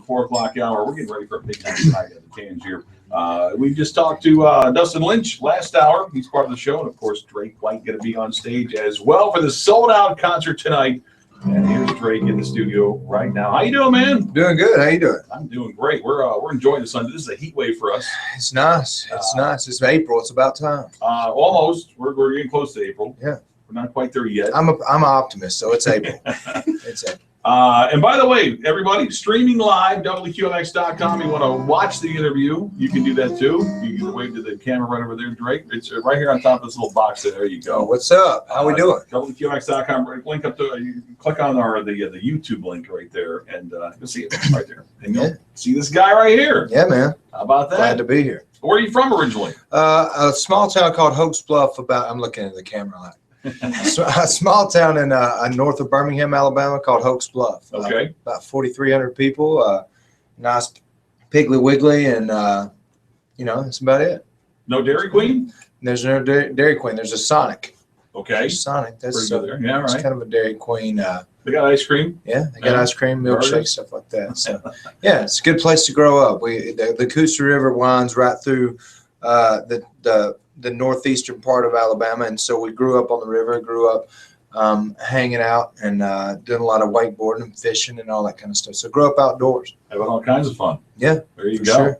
4 o'clock hour. We're getting ready for a big night tonight at the Tangier. We just talked to Dustin Lynch last hour. He's part of the show. And, of course, Drake White going to be on stage as well for the sold-out concert tonight. And here's Drake in the studio right now. How you doing, man? Doing good. How you doing? I'm doing great. We're enjoying the sun. This is a heat wave for us. It's nice. It's nice. It's April. It's about time. Almost. We're getting close to April. Yeah. We're not quite there yet. I'm an optimist, so it's April. It's April. And by the way, everybody, streaming live, WQMX.com. You want to watch the interview, you can do that too. You can wave to the camera right over there, Drake. It's right here on top of this little box there. There you go. What's up? How we doing? WQMX.com. Link up to you click on the YouTube link right there, and you'll see it right there. And you'll see this guy right here. Yeah, man. How about that? Glad to be here. Where are you from originally? A small town called Hokes, Bluff. I'm looking at the camera like. A small town in north of Birmingham, Alabama, called Hokes Bluff. Okay. About 4,300 people. Nice Piggly Wiggly, and that's about it. No Dairy Queen? There's no Dairy Queen. There's a Sonic. Okay. Sonic. That's there. Yeah, right. It's kind of a Dairy Queen. They got ice cream. Yeah, they got ice cream, milkshake, stuff like that. So, yeah, it's a good place to grow up. The Coosa River winds right through the northeastern part of Alabama, and so we grew up on the river. Grew up hanging out and doing a lot of wakeboarding and fishing and all that kind of stuff. So grew up outdoors, having all kinds of fun. Yeah, there you go. Sure.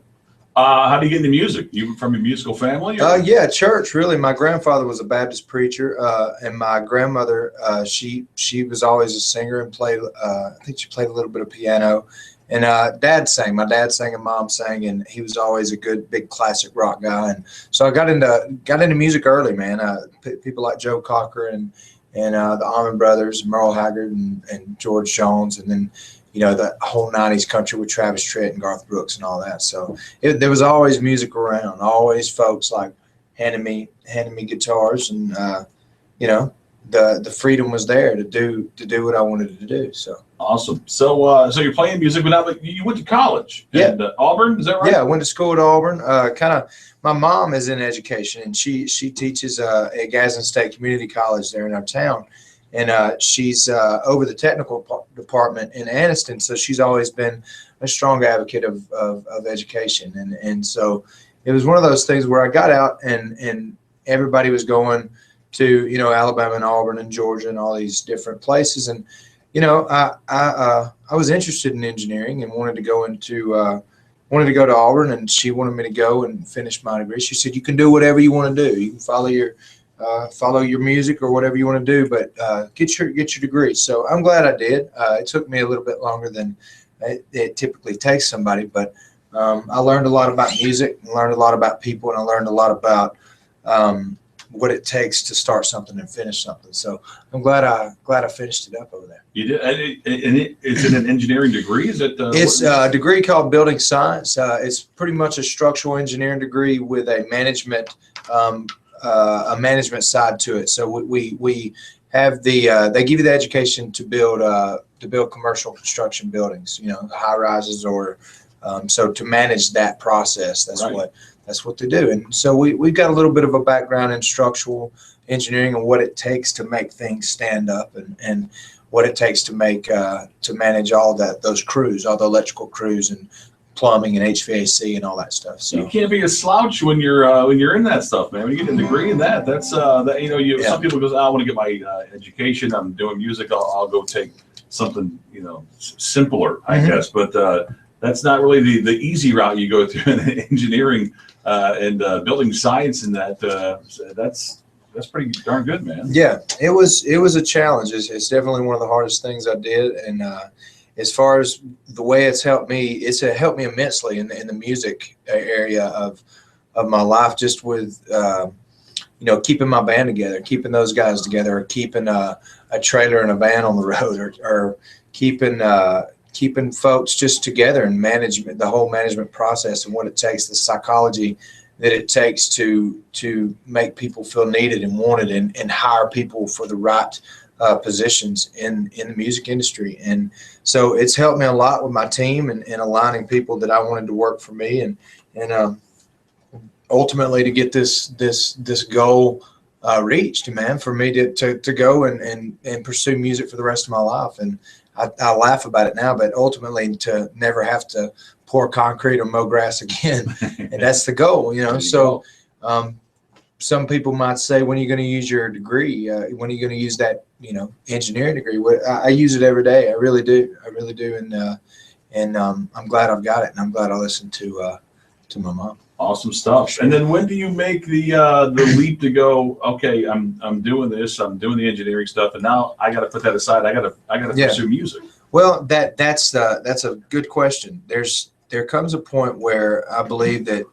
How do you get into music? You from a musical family? Yeah, church. Really, my grandfather was a Baptist preacher, and my grandmother, she was always a singer and played. I think she played a little bit of piano. And Dad sang. My dad sang and Mom sang, and he was always a good, big classic rock guy. And so I got into music early, man. People like Joe Cocker and the Allman Brothers, Merle Haggard and George Jones, and then the whole '90s country with Travis Tritt and Garth Brooks and all that. So there was always music around. Always folks like handing me guitars, and the freedom was there to do what I wanted to do. So. Awesome. So you're playing music, but you went to college. Yeah. Auburn, is that right? Yeah, I went to school at Auburn. My mom is in education, and she teaches at Gadsden State Community College there in our town, and she's over the technical department in Anniston. So she's always been a strong advocate of education, and so it was one of those things where I got out and everybody was going to Alabama and Auburn and Georgia and all these different places, and I was interested in engineering and wanted to go to Auburn, and she wanted me to go and finish my degree. She said, "You can do whatever you want to do. You can follow your music or whatever you want to do, but get your degree." So I'm glad I did. It took me a little bit longer than it typically takes somebody, but I learned a lot about music, and learned a lot about people, and I learned a lot about what it takes to start something and finish something. So I'm glad I finished it up over there. You did, and is it an engineering degree? Is it? It's a degree called building science. It's pretty much a structural engineering degree with a management side to it. So we have they give you the education to build commercial construction buildings, high rises or so to manage that process. That's right. That's what they do. And so we've got a little bit of a background in structural engineering and what it takes to make things stand up and what it takes to manage all those crews, all the electrical crews and plumbing and HVAC and all that stuff. So you can't be a slouch when you're in that stuff, man. When you get a degree in that, that's some people go, I want to get my education. I'm doing music. I'll go take something simpler, I guess. But that's not really the easy route you go through in engineering and building science, and that's pretty darn good, man. Yeah, it was a challenge. It's definitely one of the hardest things I did, and as far as the way it's helped me immensely in the music area of my life, just with keeping my band together, keeping those guys together, or keeping a trailer and a van on the road, or keeping folks just together, and the whole management process and what it takes, the psychology that it takes to make people feel needed and wanted, and hire people for the right positions in the music industry. And so it's helped me a lot with my team and aligning people that I wanted to work for me, and ultimately to get this goal reached, man, for me to go and pursue music for the rest of my life. And I laugh about it now, but ultimately to never have to pour concrete or mow grass again. And that's the goal, you know. So some people might say, when are you going to use your degree? When are you going to use that, you know, engineering degree? I use it every day. I really do. I really do. And I'm glad I've got it. And I'm glad I listened to my mom. Awesome stuff. And then when do you make the leap to go, okay, I'm doing this, I'm doing the engineering stuff, and now I got to put that aside. I got to pursue music. Well, that's a good question. There comes a point where I believe that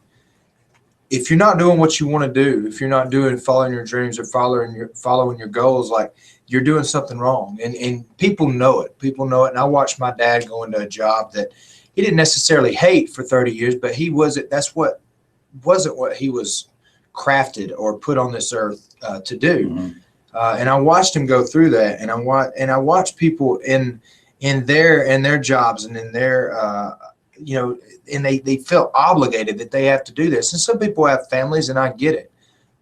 if you're not doing what you want to do, if you're not following your dreams or following your goals, like, you're doing something wrong. And people know it. People know it. And I watched my dad go into a job that he didn't necessarily hate for 30 years, but wasn't what he was crafted or put on this earth to do. Mm-hmm. And I watched him go through that, and I watched people in their jobs and in their you know, and they feel obligated that they have to do this. And some people have families, and I get it,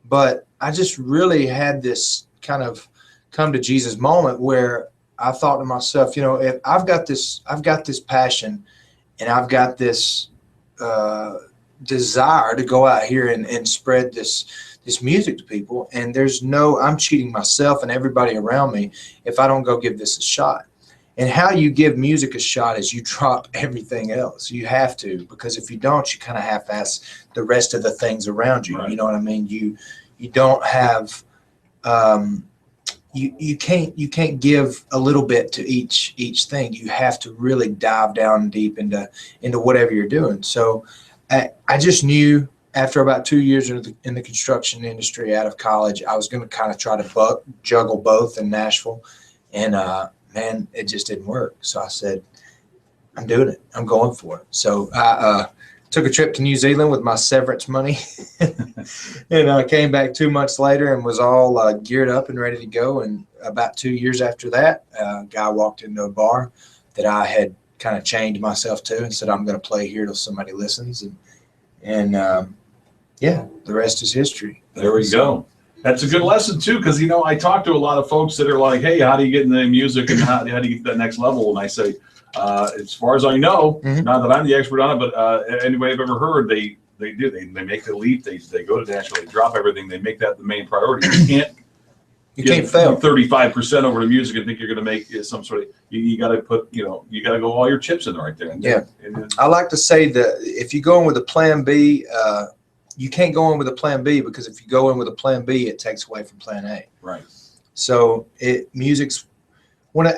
but I just really had this kind of come to Jesus moment where I thought to myself, you know, if I've got this passion, and I've got this desire to go out here and spread this music to people, and I'm cheating myself and everybody around me if I don't go give this a shot. And how you give music a shot is you drop everything else. You have to, because if you don't, you kind of half-ass the rest of the things around you. Right. You know what I mean? You don't have you can't give a little bit to each thing. You have to really dive down deep into whatever you're doing. So I just knew after about 2 years in the construction industry out of college, I was going to kind of try to juggle both in Nashville, and man, it just didn't work. So I said, I'm doing it. I'm going for it. So I took a trip to New Zealand with my severance money, and I came back 2 months later and was all geared up and ready to go. And about 2 years after that, a guy walked into a bar that I had kind of chained myself to and said, I'm going to play here till somebody listens. And yeah, the rest is history. There we go. That's a good lesson too, because, you know, I talk to a lot of folks that are like, hey, how do you get into music, and how do you get to that next level? And I say, as far as I know, not that I'm the expert on it, but anybody I've ever heard, they make the leap, they go to Nashville, they drop everything, they make that the main priority. You can't fail 35% over to music and think you're going to make some sort of, you got to put, you know, you got to go all your chips in right there. And I like to say that if you go in with a plan B, you can't go in with a plan B, because if you go in with a plan B, it takes away from plan A. Right. So I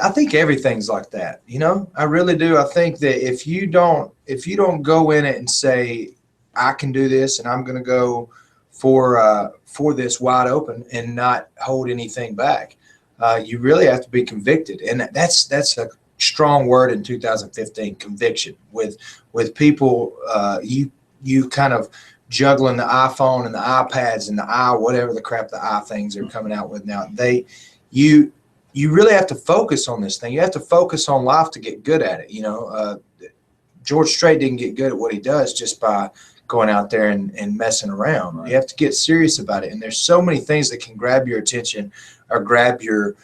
think everything's like that, you know, I really do. I think that if you don't go in it and say, I can do this, and I'm going to go for this wide open and not hold anything back, you really have to be convicted. And that's a strong word in 2015, conviction. With people, you kind of juggling the iPhone and the iPads and whatever the crap the things are coming out with now. You really have to focus on this thing. You have to focus on life to get good at it. You know, George Strait didn't get good at what he does just by going out there and messing around. Right. You have to get serious about it. And there's so many things that can grab your attention or grab your,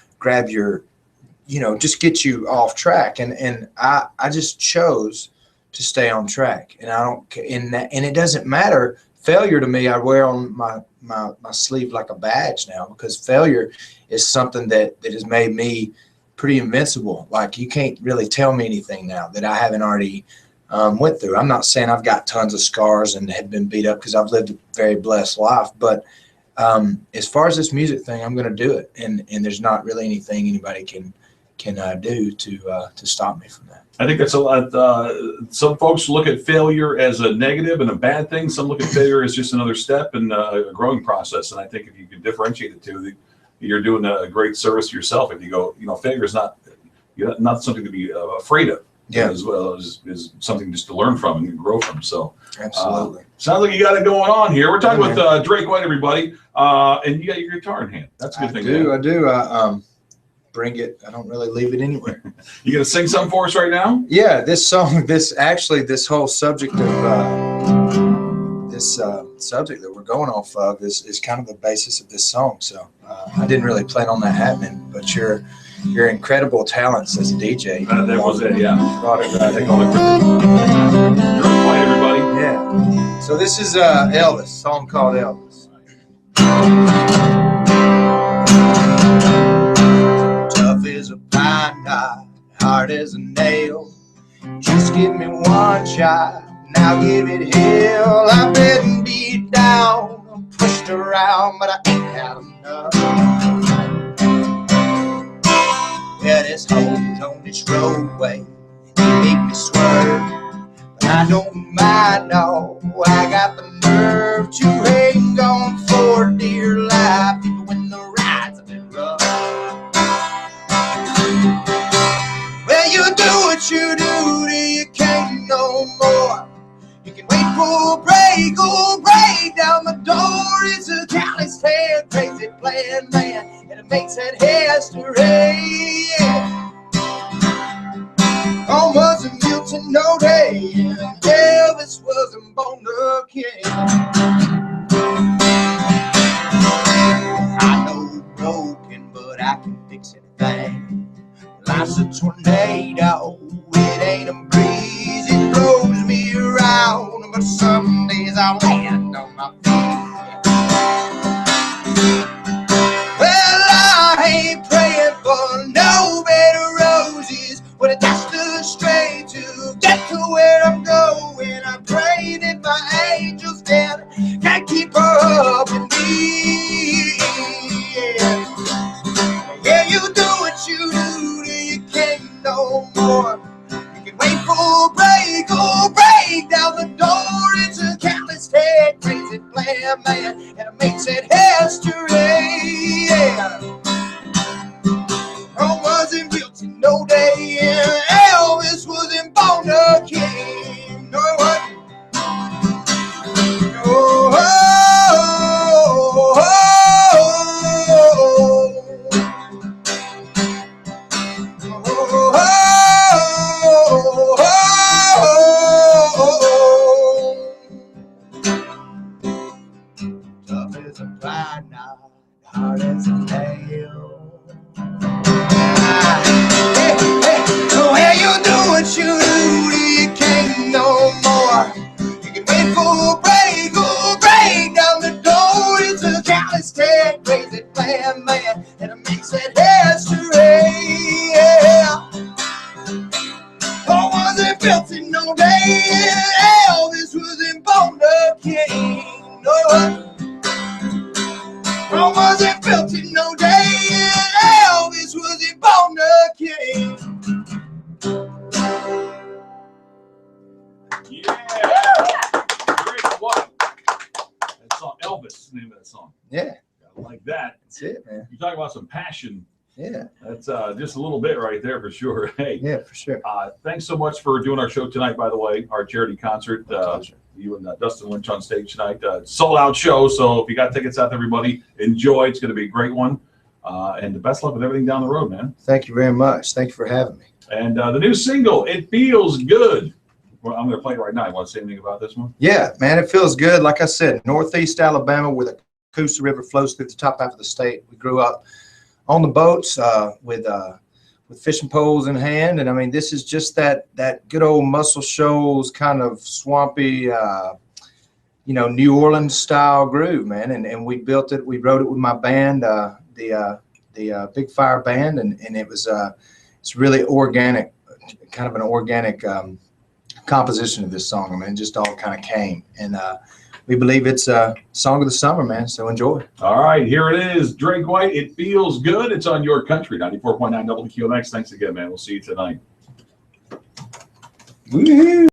you know, just get you off track. And I just chose to stay on track. And and it doesn't matter. Failure to me, I wear on my sleeve like a badge now, because failure is something that has made me pretty invincible. Like, you can't really tell me anything now that I haven't already went through. I'm not saying I've got tons of scars and have been beat up, because I've lived a very blessed life. But as far as this music thing, I'm going to do it. And there's not really anything anybody can do to stop me from that. I think that's a lot. Some folks look at failure as a negative and a bad thing. Some look at failure as just another step in a growing process. And I think if you can differentiate the two, you're doing a great service to yourself. If you go, you know, failure is not something to be afraid of. Yeah. As well as something just to learn from and grow from. So absolutely. Sounds like you got it going on here. We're talking with Drake White, everybody. And you got your guitar in hand. That's a good thing. I do. Bring it. I don't really leave it anywhere. You gonna sing something for us right now? Yeah, this song, this whole subject of this subject that we're going off of is kind of the basis of this song. So I didn't really plan on that happening, but you're your incredible talents as a DJ. That was it, yeah. Brought it right. Take all the credit. Drake White, everybody. Yeah. So this is Elvis, song called Elvis. Tough as a pine knot, hard as a nail. Just give me one shot, now give it hell. I've been beat down, pushed around, but I ain't had enough. Yeah, this hole's on this roadway, it make me swerve, but I don't mind, no. I got the nerve to hang on for dear life, even when the rides have been rough. Well, you do what you do till you can't no more. You can wait for a break, oh, break down the door. It's a callous head, crazy plan, man, and it makes that history. I wasn't built to no day, and Elvis wasn't born a king. I know broken, but I can fix anything. Life's a tornado, it ain't a breeze, it blows me around, but some days I land on my feet. Well, I ain't praying for no bed of roses, but I just astray to get to where I'm going. I pray that my angels can't keep up with me. Yeah, you do what you do till you can't no more. You can wait for a break, oh, break down the door. It's a callous head, crazy plan, man, and it makes it history. Yeah. I wasn't built in no day, and Elvis wasn't born a king. No, what? Oh, oh, tough as a pine knot, hard as a nail. Well, you do what you do till you can't no more. You can wait for a break, oh, break down the door. It's a callous head, crazy plan, man, and it makes it history. Yeah. I wasn't built in no day, and Elvis wasn't born a king. No, I wasn't built in no day, and Elvis wasn't born a king. Yeah. Drake White. That song, Elvis, the name of that song. Yeah, I like that. that's it, man. You talk about some passion. Yeah, That's just a little bit right there for sure. Hey, yeah, for sure. thanks so much for doing our show tonight, by the way, our charity concert. Pleasure. You and Dustin Lynch on stage tonight. Sold out show. So if you got tickets out there, everybody, enjoy. It's going to be a great one. And the best luck with everything down the road, man. Thank you very much. Thank you for having me. And the new single, It Feels Good. Well, I'm going to play it right now. You want to say anything about this one? Yeah, man, it feels good. Like I said, Northeast Alabama, where the Coosa River flows through the top half of the state. We grew up on the boats with fishing poles in hand, and I mean, this is just that good old Muscle Shoals kind of swampy, New Orleans style groove, man. And we built it. We wrote it with my band, the Big Fire Band, and it was it's really organic, kind of an organic composition of this song. I mean, it just all kind of came, and we believe it's a song of the summer, man. So enjoy. All right, here it is. Drake White, It Feels Good. It's on your country, 94.9 WQMX. Thanks again, man. We'll see you tonight. Woo-hoo.